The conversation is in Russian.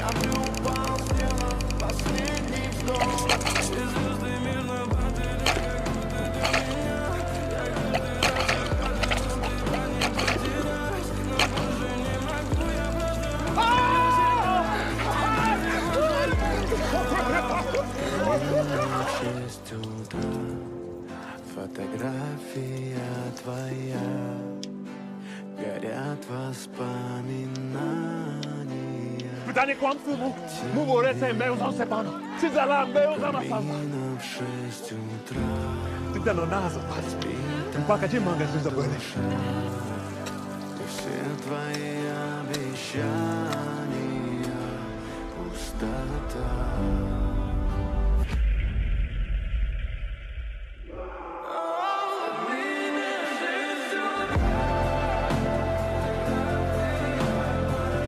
В 6 утра фотография твоя, горят воспоминания. Pytanie kłamstwu mu worece meu são sepano. Se zala meu zama salva. Именно в 6 утра Ты дано наза пас. Пока те манга se забыли. и все твои обещания пустота.